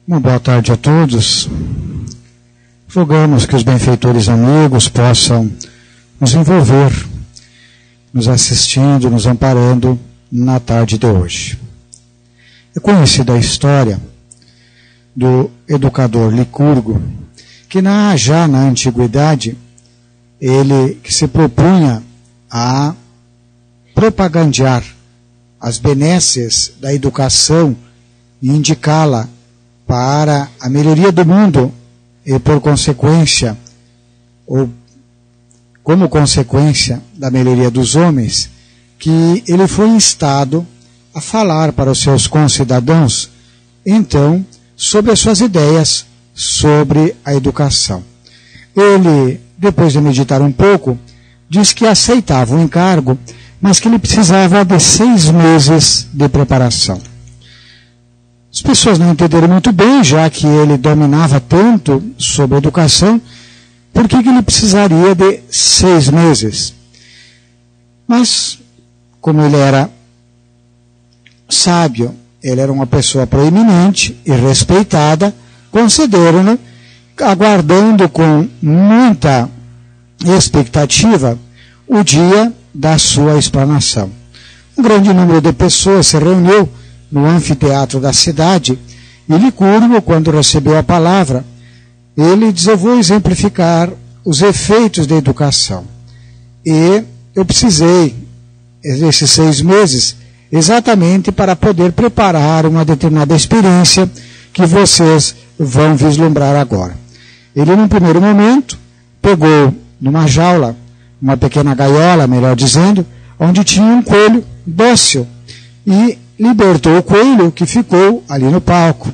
Uma boa tarde a todos. Rogamos que os benfeitores amigos possam nos envolver, nos assistindo, nos amparando na tarde de hoje. É conhecida a história do educador Licurgo, que já na antiguidade, ele que se propunha a propagandear as benesses da educação e indicá-la para a melhoria do mundo e, por consequência, ou como consequência da melhoria dos homens, que ele foi instado a falar para os seus concidadãos, então, sobre as suas ideias sobre a educação. Ele, depois de meditar um pouco, diz que aceitava o encargo, mas que ele precisava de 6 meses de preparação. As pessoas não entenderam muito bem, já que ele dominava tanto sobre a educação, por que ele precisaria de 6 meses? Mas, como ele era sábio, ele era uma pessoa proeminente e respeitada, concederam-no, aguardando com muita expectativa o dia da sua explanação. Um grande número de pessoas se reuniu no anfiteatro da cidade, e Licurgo, quando recebeu a palavra, ele diz: eu vou exemplificar os efeitos da educação. E eu precisei desses 6 meses exatamente para poder preparar uma determinada experiência que vocês vão vislumbrar agora. Ele, num primeiro momento, pegou numa jaula, uma pequena gaiola, melhor dizendo, onde tinha um coelho dócil, e libertou o coelho, que ficou ali no palco.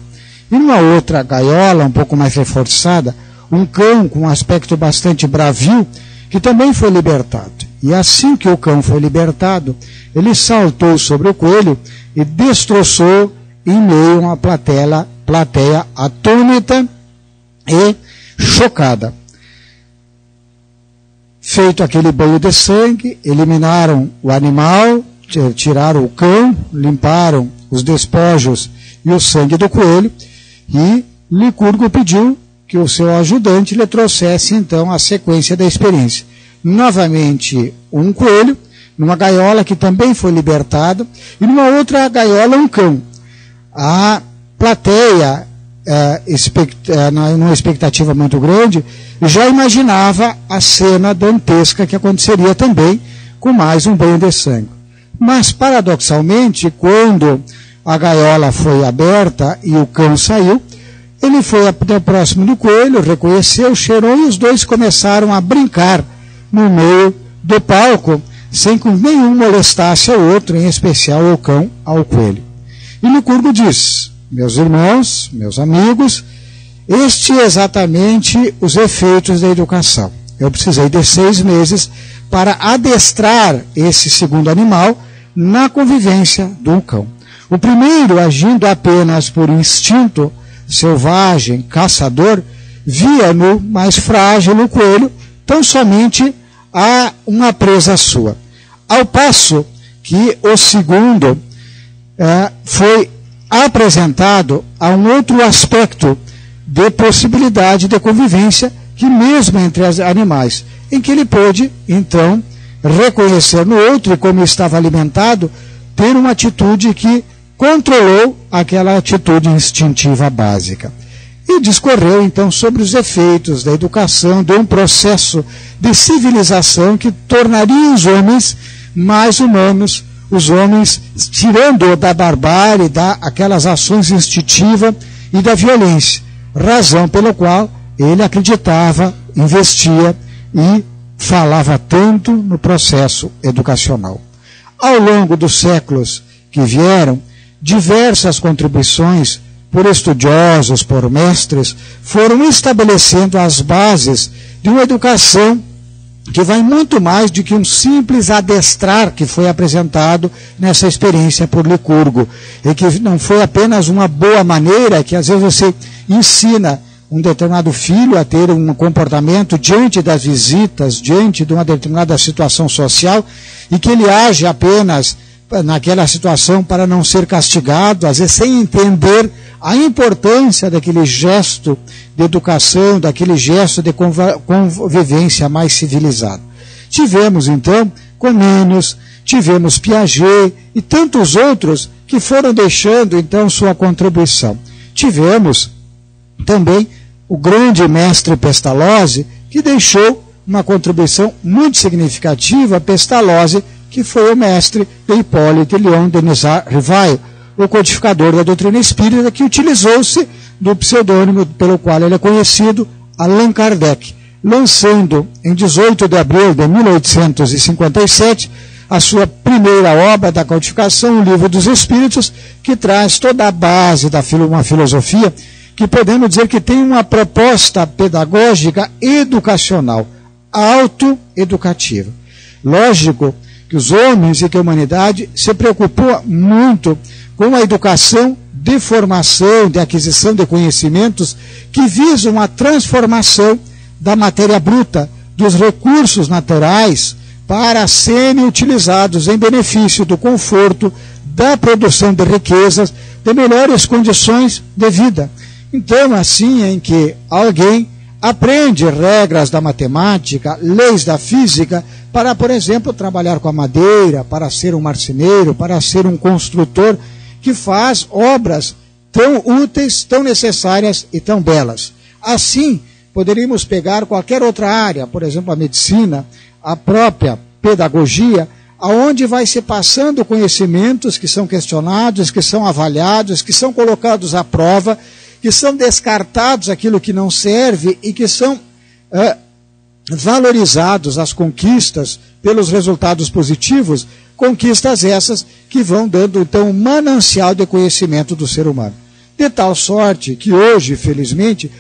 E numa outra gaiola, um pouco mais reforçada, um cão com um aspecto bastante bravio, que também foi libertado. E assim que o cão foi libertado, ele saltou sobre o coelho e destroçou em meio a uma plateia atônita e chocada. Feito aquele banho de sangue, eliminaram o animal, tiraram o cão, limparam os despojos e o sangue do coelho, e Licurgo pediu que o seu ajudante lhe trouxesse então a sequência da experiência. Novamente um coelho, numa gaiola que também foi libertado, e numa outra gaiola um cão. A plateia, numa expectativa muito grande, já imaginava a cena dantesca que aconteceria também com mais um banho de sangue. Mas, paradoxalmente, quando a gaiola foi aberta e o cão saiu, ele foi até próximo do coelho, reconheceu, cheirou, e os dois começaram a brincar no meio do palco, sem que nenhum molestasse ao outro, em especial o cão ao coelho. E Licurgo diz: meus irmãos, meus amigos, este é exatamente os efeitos da educação. Eu precisei de 6 meses para adestrar esse segundo animal na convivência do cão. O primeiro, agindo apenas por instinto selvagem, caçador, via no mais frágil o coelho tão somente a uma presa sua. Ao passo que o segundo foi apresentado a um outro aspecto de possibilidade de convivência, que mesmo entre os animais, em que ele pôde, então, reconhecer no outro, e como estava alimentado, ter uma atitude que controlou aquela atitude instintiva básica. E discorreu, então, sobre os efeitos da educação, de um processo de civilização que tornaria os homens mais humanos, os homens tirando da barbárie, aquelas ações instintivas e da violência, razão pela qual ele acreditava, investia e falava tanto no processo educacional. Ao longo dos séculos que vieram, diversas contribuições por estudiosos, por mestres, foram estabelecendo as bases de uma educação que vai muito mais do que um simples adestrar que foi apresentado nessa experiência por Licurgo, e que não foi apenas uma boa maneira, que às vezes você ensina um determinado filho a ter um comportamento diante das visitas, diante de uma determinada situação social, e que ele age apenas naquela situação para não ser castigado, às vezes sem entender a importância daquele gesto de educação, daquele gesto de convivência mais civilizado. Tivemos então Comênios, tivemos Piaget e tantos outros que foram deixando então sua contribuição. Tivemos também o grande mestre Pestalozzi, que deixou uma contribuição muito significativa, Pestalozzi, que foi o mestre de Hippolyte Léon Denis Rivail, o codificador da doutrina espírita, que utilizou-se do pseudônimo pelo qual ele é conhecido, Allan Kardec, lançando em 18 de abril de 1857 a sua primeira obra da codificação, o Livro dos Espíritos, que traz toda a base da uma filosofia que podemos dizer que tem uma proposta pedagógica educacional, autoeducativa. Lógico que os homens e que a humanidade se preocupou muito com a educação de formação, de aquisição de conhecimentos que visam a transformação da matéria bruta, dos recursos naturais, para serem utilizados em benefício do conforto, da produção de riquezas, de melhores condições de vida. Então, assim em que alguém aprende regras da matemática, leis da física, para, por exemplo, trabalhar com a madeira, para ser um marceneiro, para ser um construtor, que faz obras tão úteis, tão necessárias e tão belas. Assim, poderíamos pegar qualquer outra área, por exemplo, a medicina, a própria pedagogia, aonde vai se passando conhecimentos que são questionados, que são avaliados, que são colocados à prova, que são descartados aquilo que não serve e que são valorizados as conquistas pelos resultados positivos, conquistas essas que vão dando então um manancial de conhecimento do ser humano. De tal sorte que hoje, felizmente,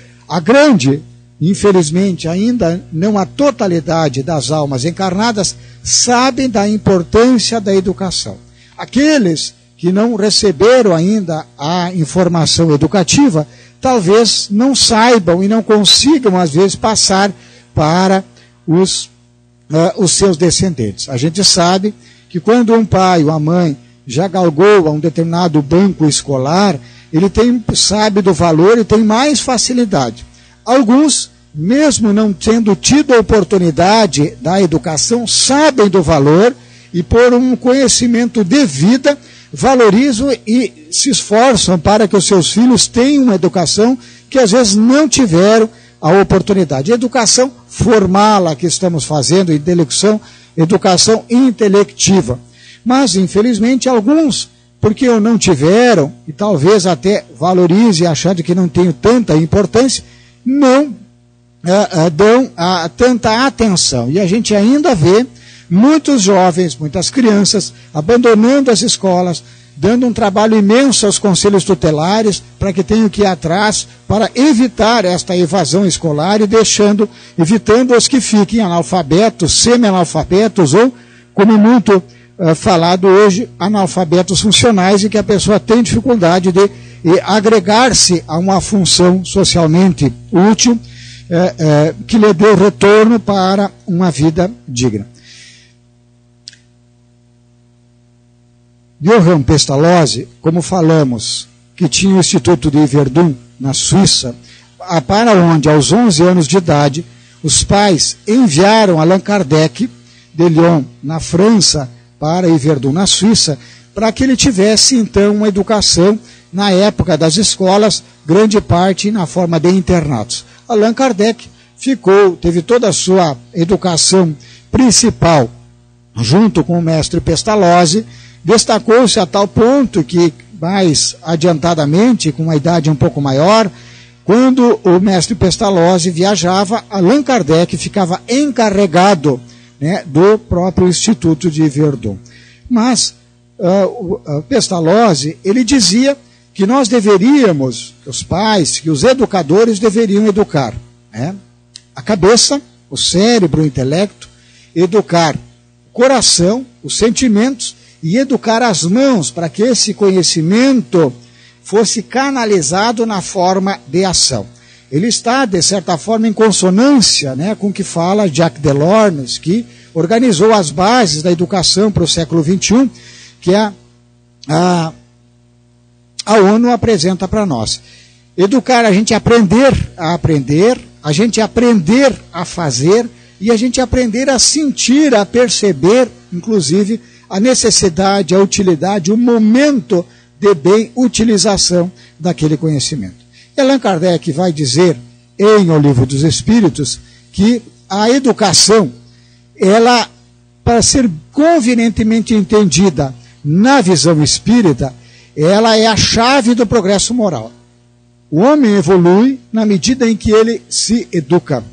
infelizmente ainda não a totalidade das almas encarnadas sabem da importância da educação. Aqueles que não receberam ainda a informação educativa, talvez não saibam e não consigam, às vezes, passar para os seus descendentes. A gente sabe que quando um pai ou a mãe já galgou a um determinado banco escolar, ele sabe do valor e tem mais facilidade. Alguns, mesmo não tendo tido a oportunidade da educação, sabem do valor e, por um conhecimento de vida, valorizam e se esforçam para que os seus filhos tenham uma educação que às vezes não tiveram a oportunidade. Educação formal, a que estamos fazendo, educação intelectiva. Mas, infelizmente, alguns, porque não tiveram, e talvez até valorizem achando que não tem tanta importância, não dão tanta atenção. E a gente ainda vê muitos jovens, muitas crianças, abandonando as escolas, dando um trabalho imenso aos conselhos tutelares para que tenham que ir atrás para evitar esta evasão escolar e evitando os que fiquem analfabetos, semi-analfabetos ou, como é muito falado hoje, analfabetos funcionais e que a pessoa tem dificuldade de agregar-se a uma função socialmente útil que lhe dê retorno para uma vida digna. Johann Pestalozzi, como falamos, que tinha o Instituto de Yverdon, na Suíça, para onde, aos 11 anos de idade, os pais enviaram Allan Kardec de Lyon, na França, para Yverdon, na Suíça, para que ele tivesse, então, uma educação, na época das escolas, grande parte na forma de internatos. Allan Kardec teve toda a sua educação principal, junto com o mestre Pestalozzi, destacou-se a tal ponto que, mais adiantadamente, com uma idade um pouco maior, quando o mestre Pestalozzi viajava, Allan Kardec ficava encarregado, né, do próprio Instituto de Yverdon. Mas o Pestalozzi, ele dizia que nós deveríamos, que os pais, que os educadores deveriam educar, né, a cabeça, o cérebro, o intelecto, educar o coração, os sentimentos, e educar as mãos para que esse conhecimento fosse canalizado na forma de ação. Ele está, de certa forma, em consonância, né, com o que fala Jacques Delors, que organizou as bases da educação para o século XXI, que a ONU apresenta para nós. Educar, a gente aprender, a gente aprender a fazer e a gente aprender a sentir, a perceber, inclusive, a necessidade, a utilidade, o momento de bem utilização daquele conhecimento. Allan Kardec vai dizer, em O Livro dos Espíritos, que a educação, ela, para ser convenientemente entendida na visão espírita, ela é a chave do progresso moral. O homem evolui na medida em que ele se educa.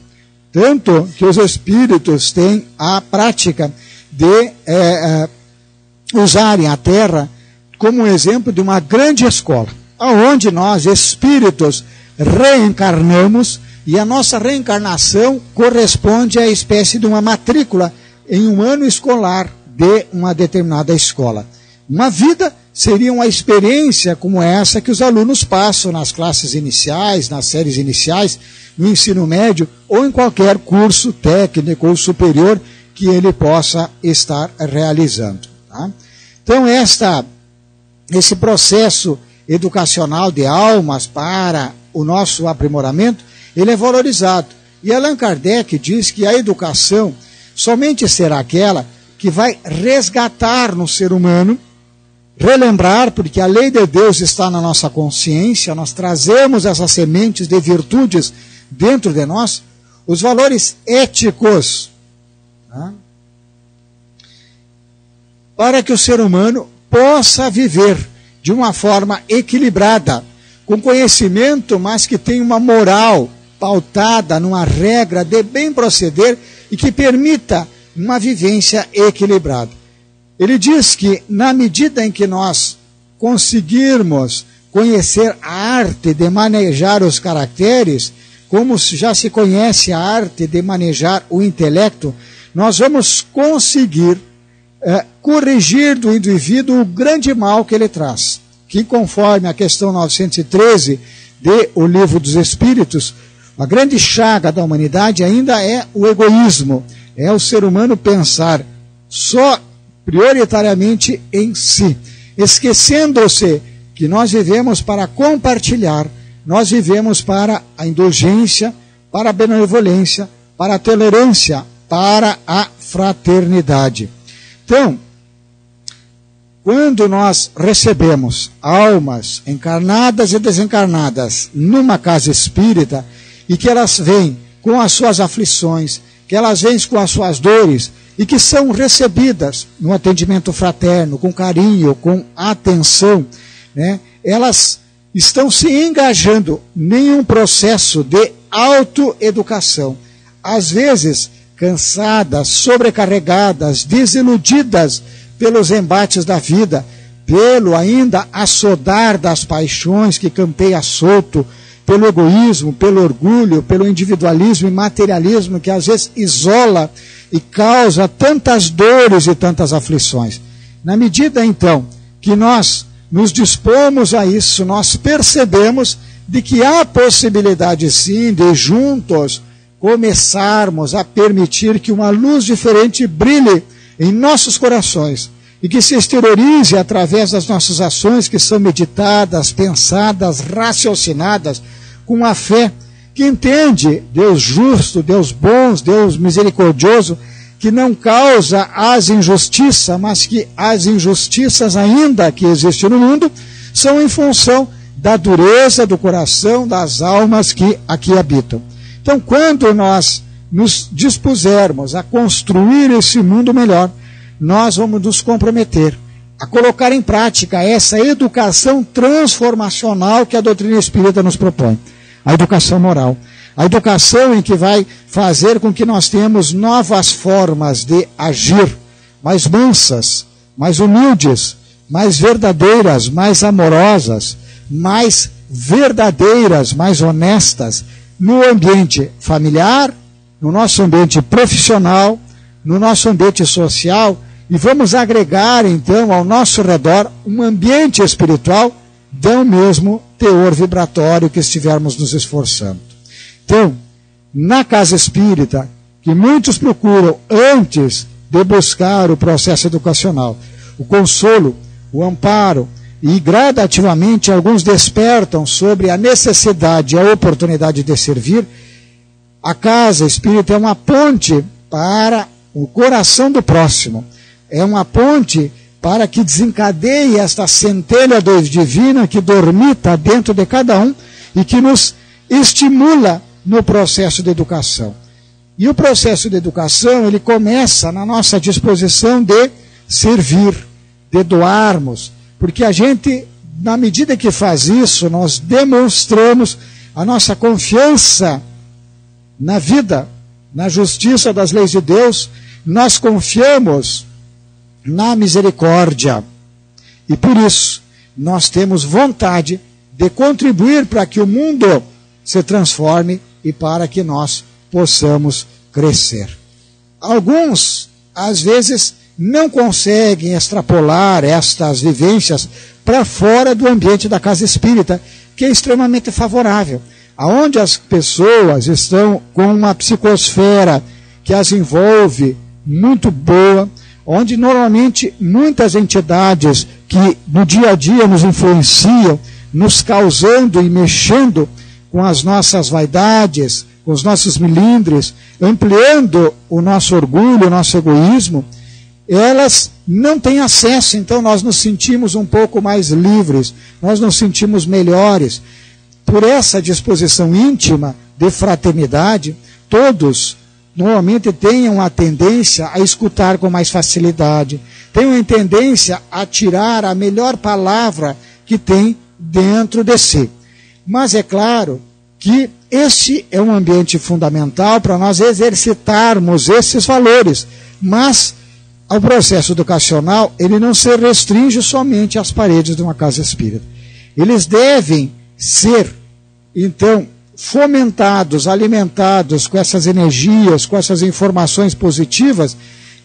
Tanto que os espíritos têm a prática de usarem a Terra como um exemplo de uma grande escola, onde nós, espíritos, reencarnamos, e a nossa reencarnação corresponde à espécie de uma matrícula em um ano escolar de uma determinada escola. Uma vida seria uma experiência como essa que os alunos passam nas classes iniciais, nas séries iniciais, no ensino médio ou em qualquer curso técnico ou superior que ele possa estar realizando. Tá? Então, esse processo educacional de almas para o nosso aprimoramento, ele é valorizado. E Allan Kardec diz que a educação somente será aquela que vai resgatar no ser humano, relembrar, porque a lei de Deus está na nossa consciência, nós trazemos essas sementes de virtudes dentro de nós, os valores éticos, tá? Para que o ser humano possa viver de uma forma equilibrada, com conhecimento, mas que tenha uma moral pautada numa regra de bem proceder e que permita uma vivência equilibrada. Ele diz que, na medida em que nós conseguirmos conhecer a arte de manejar os caracteres, como já se conhece a arte de manejar o intelecto, nós vamos conseguir corrigir do indivíduo o grande mal que ele traz. Que, conforme a questão 913 de O Livro dos Espíritos, a grande chaga da humanidade ainda é o egoísmo, é o ser humano pensar só prioritariamente em si, esquecendo-se que nós vivemos para compartilhar, nós vivemos para a indulgência, para a benevolência, para a tolerância, para a fraternidade. Então, quando nós recebemos almas encarnadas e desencarnadas numa casa espírita, e que elas vêm com as suas aflições, que elas vêm com as suas dores, e que são recebidas no atendimento fraterno, com carinho, com atenção, né? Elas estão se engajando em um processo de autoeducação. Às vezes, cansadas, sobrecarregadas, desiludidas pelos embates da vida, pelo ainda assodar das paixões que campeia solto, pelo egoísmo, pelo orgulho, pelo individualismo e materialismo que às vezes isola e causa tantas dores e tantas aflições. Na medida, então, que nós nos dispomos a isso, nós percebemos de que há possibilidade, sim, de juntos começarmos a permitir que uma luz diferente brilhe em nossos corações e que se exteriorize através das nossas ações que são meditadas, pensadas, raciocinadas, com a fé que entende Deus justo, Deus bom, Deus misericordioso, que não causa as injustiças, mas que as injustiças ainda que existem no mundo são em função da dureza do coração das almas que aqui habitam. Então, quando nós nos dispusermos a construir esse mundo melhor, nós vamos nos comprometer a colocar em prática essa educação transformacional que a doutrina espírita nos propõe. A educação moral. A educação em que vai fazer com que nós tenhamos novas formas de agir, mais mansas, mais humildes, mais verdadeiras, mais amorosas, mais verdadeiras, mais honestas, no ambiente familiar, no nosso ambiente profissional, no nosso ambiente social, e vamos agregar, então, ao nosso redor um ambiente espiritual do mesmo teor vibratório que estivermos nos esforçando. Então, na casa espírita, que muitos procuram antes de buscar o processo educacional, o consolo, o amparo, e gradativamente alguns despertam sobre a necessidade e a oportunidade de servir, a casa espírita é uma ponte para o coração do próximo. É uma ponte para que desencadeie esta centelha divina que dormita dentro de cada um e que nos estimula no processo de educação. E o processo de educação, ele começa na nossa disposição de servir, de doarmos, porque a gente, na medida que faz isso, nós demonstramos a nossa confiança na vida, na justiça das leis de Deus, nós confiamos na misericórdia. E por isso, nós temos vontade de contribuir para que o mundo se transforme e para que nós possamos crescer. Alguns, às vezes, não conseguem extrapolar estas vivências para fora do ambiente da casa espírita, que é extremamente favorável, aonde as pessoas estão com uma psicosfera que as envolve muito boa, onde normalmente muitas entidades que no dia a dia nos influenciam, nos causando e mexendo com as nossas vaidades, com os nossos melindres, ampliando o nosso orgulho, o nosso egoísmo, elas não têm acesso, então nós nos sentimos um pouco mais livres, nós nos sentimos melhores. Por essa disposição íntima de fraternidade, todos normalmente tenham a tendência a escutar com mais facilidade, tenham a tendência a tirar a melhor palavra que tem dentro de si. Mas é claro que este é um ambiente fundamental para nós exercitarmos esses valores, mas o processo educacional, ele não se restringe somente às paredes de uma casa espírita. Eles devem ser, então, fomentados, alimentados com essas energias, com essas informações positivas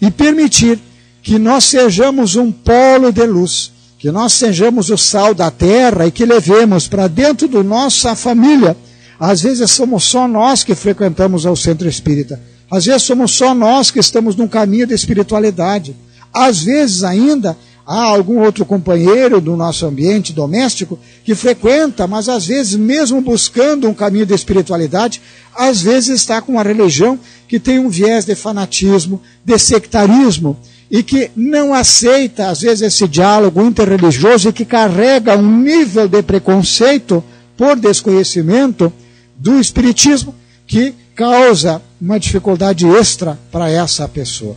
e permitir que nós sejamos um polo de luz, que nós sejamos o sal da terra e que levemos para dentro da nossa família. Às vezes somos só nós que frequentamos ao centro espírita. Às vezes somos só nós que estamos num caminho de espiritualidade. Às vezes ainda há algum outro companheiro do nosso ambiente doméstico que frequenta, mas às vezes mesmo buscando um caminho de espiritualidade, às vezes está com uma religião que tem um viés de fanatismo, de sectarismo, e que não aceita às vezes esse diálogo interreligioso e que carrega um nível de preconceito por desconhecimento do espiritismo que causa uma dificuldade extra para essa pessoa.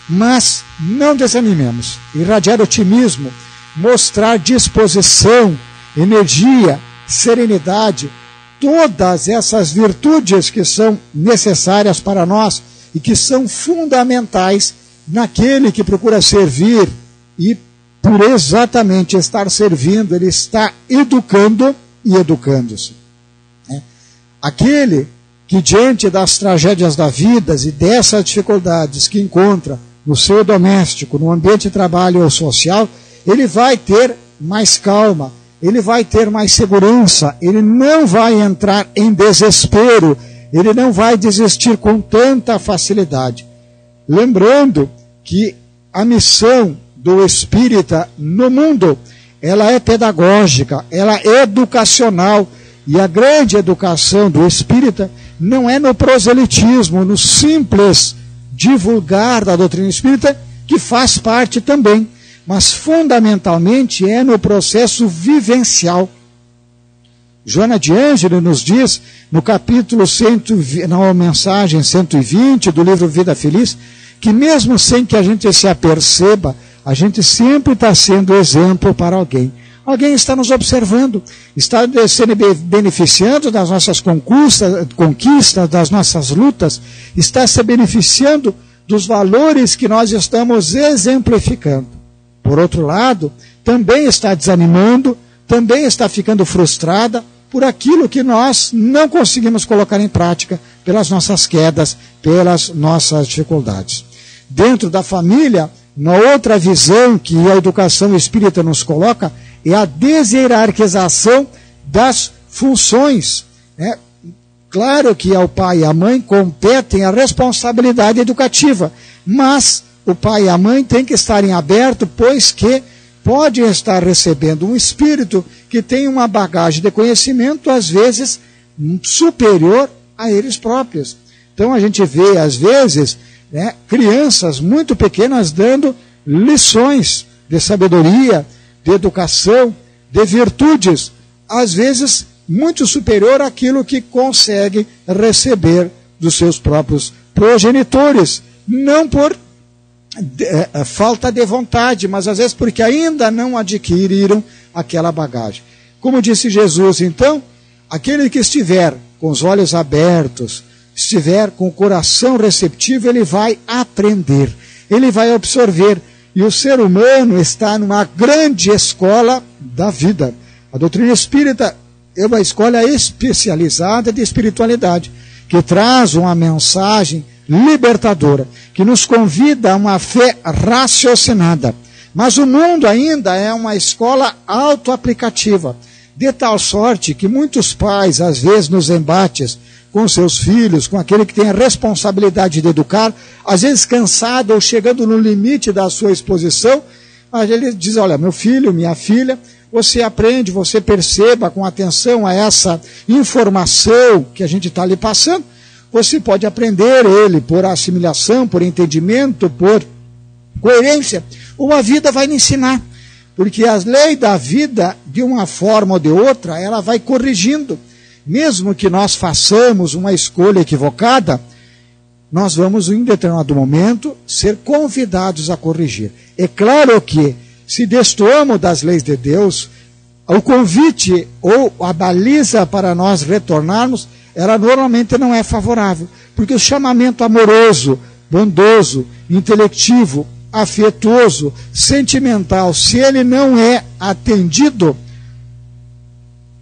Mas não desanimemos, irradiar otimismo, mostrar disposição, energia, serenidade, todas essas virtudes que são necessárias para nós e que são fundamentais naquele que procura servir e por exatamente estar servindo, ele está educando e educando-se. Aquele que diante das tragédias da vida e dessas dificuldades que encontra no seu doméstico, no ambiente de trabalho ou social, ele vai ter mais calma, ele vai ter mais segurança, ele não vai entrar em desespero, ele não vai desistir com tanta facilidade. Lembrando que a missão do espírita no mundo, ela é pedagógica, ela é educacional, e a grande educação do espírita não é no proselitismo, no simples divulgar da doutrina espírita, que faz parte também, mas fundamentalmente é no processo vivencial. Joana de Ângelo nos diz, no capítulo na mensagem 120 do livro Vida Feliz, que mesmo sem que a gente se aperceba, a gente sempre está sendo exemplo para alguém. Alguém está nos observando, está se beneficiando das nossas conquistas, das nossas lutas, está se beneficiando dos valores que nós estamos exemplificando. Por outro lado, também está desanimando, também está ficando frustrada por aquilo que nós não conseguimos colocar em prática, pelas nossas quedas, pelas nossas dificuldades. Dentro da família, uma outra visão que a educação espírita nos coloca é a deshierarquização das funções. Claro que ao pai e à mãe competem a responsabilidade educativa, mas o pai e a mãe têm que estar em aberto, pois que podem estar recebendo um espírito que tem uma bagagem de conhecimento, às vezes, superior a eles próprios. Então a gente vê, às vezes, crianças muito pequenas dando lições de sabedoria, de educação, de virtudes, às vezes muito superior àquilo que consegue receber dos seus próprios progenitores, não por falta de vontade, mas às vezes porque ainda não adquiriram aquela bagagem. Como disse Jesus, então, aquele que estiver com os olhos abertos, estiver com o coração receptivo, ele vai aprender, ele vai absorver. E o ser humano está numa grande escola da vida. A doutrina espírita é uma escola especializada de espiritualidade, que traz uma mensagem libertadora, que nos convida a uma fé raciocinada. Mas o mundo ainda é uma escola autoaplicativa, de tal sorte que muitos pais, às vezes nos embates com seus filhos, com aquele que tem a responsabilidade de educar, às vezes cansado ou chegando no limite da sua exposição, mas ele diz, olha, meu filho, minha filha, você aprende, você perceba com atenção a essa informação que a gente está lhe passando, você pode aprender ele por assimilação, por entendimento, por coerência, ou a vida vai lhe ensinar, porque a lei da vida, de uma forma ou de outra, ela vai corrigindo. Mesmo que nós façamos uma escolha equivocada, nós vamos, em determinado momento, ser convidados a corrigir. É claro que, se destoamos das leis de Deus, o convite ou a baliza para nós retornarmos, ela normalmente não é favorável. Porque o chamamento amoroso, bondoso, intelectivo, afetuoso, sentimental, se ele não é atendido,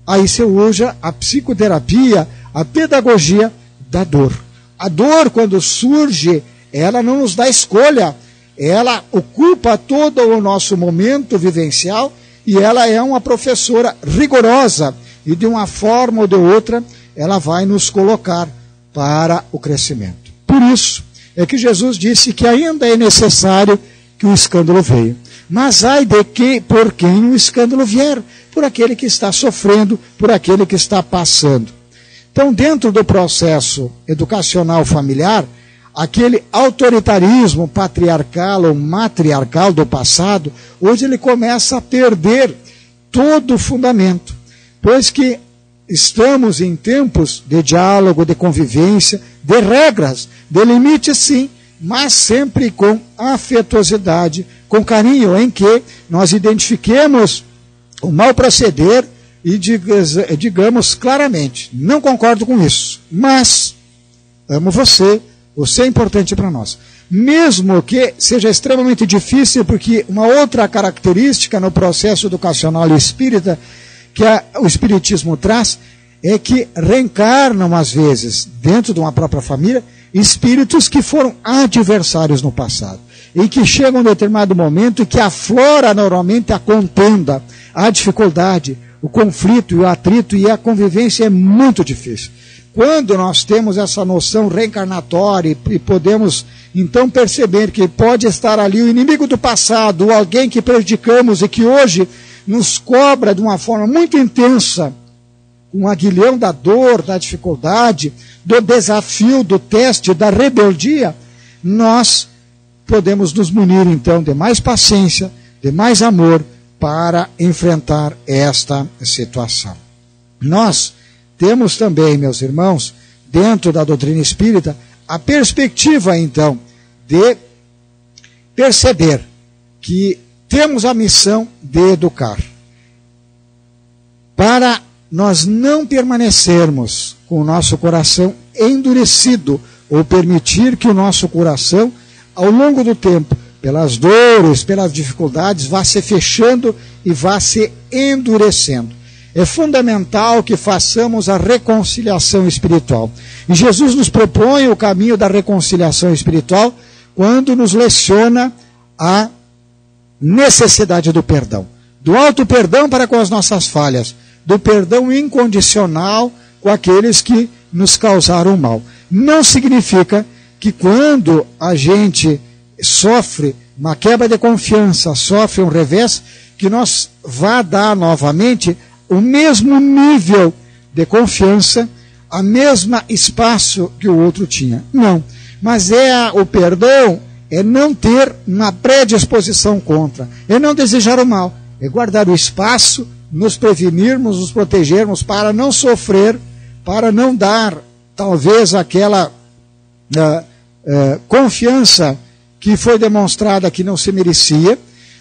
aí se usa a psicoterapia, a pedagogia da dor. A dor, quando surge, ela não nos dá escolha, ela ocupa todo o nosso momento vivencial e ela é uma professora rigorosa e de uma forma ou de outra ela vai nos colocar para o crescimento. Por isso é que Jesus disse que ainda é necessário que o escândalo venha. Mas ai de que, por quem o escândalo vier, por aquele que está sofrendo, por aquele que está passando. Então, dentro do processo educacional familiar, aquele autoritarismo patriarcal ou matriarcal do passado, hoje ele começa a perder todo o fundamento, pois que estamos em tempos de diálogo, de convivência, de regras, de limites sim, mas sempre com afetuosidade, com carinho, em que nós identifiquemos o mau proceder e digamos claramente, não concordo com isso, mas amo você, você é importante para nós. Mesmo que seja extremamente difícil, porque uma outra característica no processo educacional espírita que o Espiritismo traz é que reencarnam às vezes, dentro de uma própria família, espíritos que foram adversários no passado e que chegam a um determinado momento e que aflora normalmente a contenda, a dificuldade, o conflito e o atrito, e a convivência é muito difícil. Quando nós temos essa noção reencarnatória e podemos então perceber que pode estar ali o inimigo do passado, ou alguém que prejudicamos e que hoje nos cobra de uma forma muito intensa, um aguilhão da dor, da dificuldade, do desafio, do teste, da rebeldia, nós podemos nos munir então de mais paciência, de mais amor para enfrentar esta situação. Nós temos também, meus irmãos, dentro da doutrina espírita, a perspectiva então de perceber que temos a missão de educar. Para nós não permanecermos com o nosso coração endurecido, ou permitir que o nosso coração, ao longo do tempo, pelas dores, pelas dificuldades, vá se fechando e vá se endurecendo. É fundamental que façamos a reconciliação espiritual. E Jesus nos propõe o caminho da reconciliação espiritual quando nos leciona a necessidade do perdão. Do alto perdão para com as nossas falhas, do perdão incondicional com aqueles que nos causaram mal. Não significa que quando a gente sofre uma quebra de confiança, sofre um revés, que nós vá dar novamente o mesmo nível de confiança, a mesma espaço que o outro tinha. Não. Mas o perdão é não ter uma predisposição contra, é não desejar o mal, é guardar o espaço, nos prevenirmos, nos protegermos para não sofrer, para não dar talvez aquela confiança que foi demonstrada que não se merecia,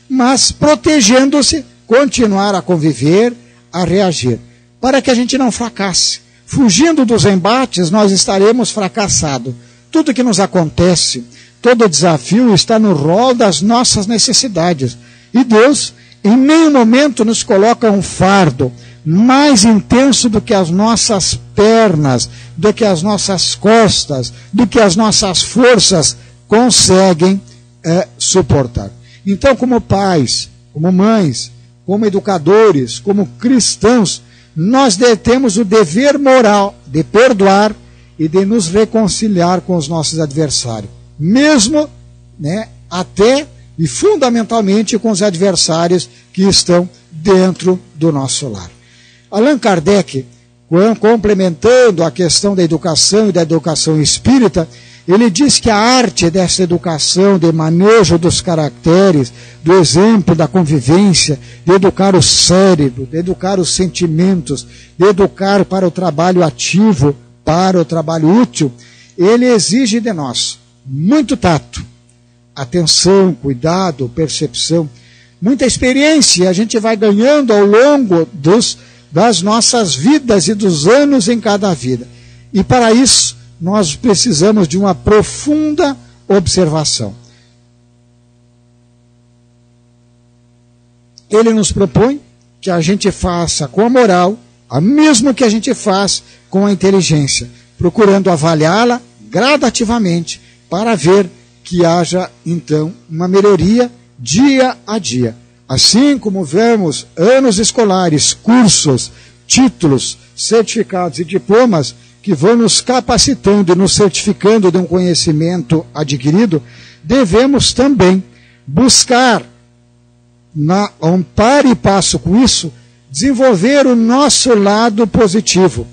mas protegendo-se, continuar a conviver, a reagir, para que a gente não fracasse. Fugindo dos embates, nós estaremos fracassados. Tudo que nos acontece, todo desafio está no rol das nossas necessidades. E Deus, em nenhum momento, nos coloca um fardo mais intenso do que as nossas pernas, do que as nossas costas, do que as nossas forças conseguem suportar. Então, como pais, como mães, como educadores, como cristãos, nós temos o dever moral de perdoar e de nos reconciliar com os nossos adversários, mesmo, até e fundamentalmente com os adversários que estão dentro do nosso lar. Allan Kardec, complementando a questão da educação e da educação espírita, ele diz que a arte dessa educação, de manejo dos caracteres, do exemplo, da convivência, de educar o cérebro, de educar os sentimentos, de educar para o trabalho ativo, para o trabalho útil, ele exige de nós muito tato, atenção, cuidado, percepção, muita experiência. A gente vai ganhando ao longo das nossas vidas e dos anos em cada vida. E para isso, nós precisamos de uma profunda observação. Ele nos propõe que a gente faça com a moral, a mesma que a gente faz com a inteligência, procurando avaliá-la gradativamente para ver que haja, então, uma melhoria dia a dia. Assim como vemos anos escolares, cursos, títulos, certificados e diplomas que vão nos capacitando e nos certificando de um conhecimento adquirido, devemos também buscar, a um par e passo com isso, desenvolver o nosso lado positivo,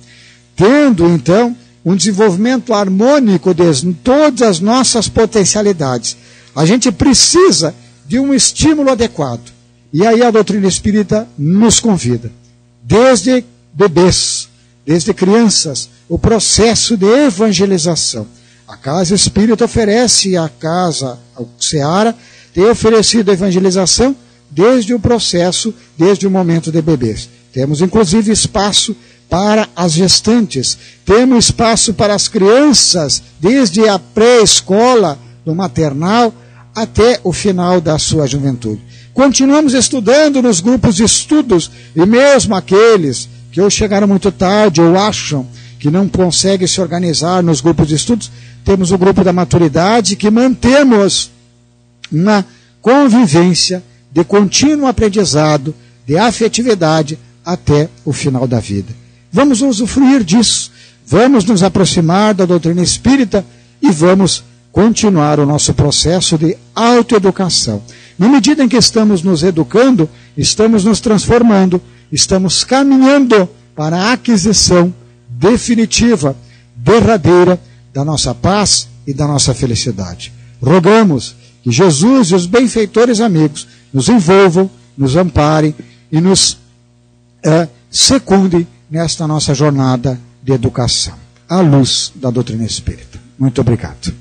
tendo, então, um desenvolvimento harmônico de todas as nossas potencialidades. A gente precisa de um estímulo adequado. E aí a doutrina espírita nos convida, desde bebês, desde crianças, o processo de evangelização. A Casa Espírita oferece, a Seara tem oferecido a evangelização desde o processo, desde o momento de bebês. Temos inclusive espaço para as gestantes, temos espaço para as crianças, desde a pré-escola, do maternal, até o final da sua juventude. Continuamos estudando nos grupos de estudos, e mesmo aqueles que ou chegaram muito tarde ou acham que não conseguem se organizar nos grupos de estudos, temos o grupo da maturidade, que mantemos uma convivência de contínuo aprendizado, de afetividade até o final da vida. Vamos usufruir disso, vamos nos aproximar da doutrina espírita e vamos continuar o nosso processo de autoeducação. Na medida em que estamos nos educando, estamos nos transformando, estamos caminhando para a aquisição definitiva, derradeira, da nossa paz e da nossa felicidade. Rogamos que Jesus e os benfeitores amigos nos envolvam, nos amparem e nos secundem nesta nossa jornada de educação, à luz da doutrina espírita. Muito obrigado.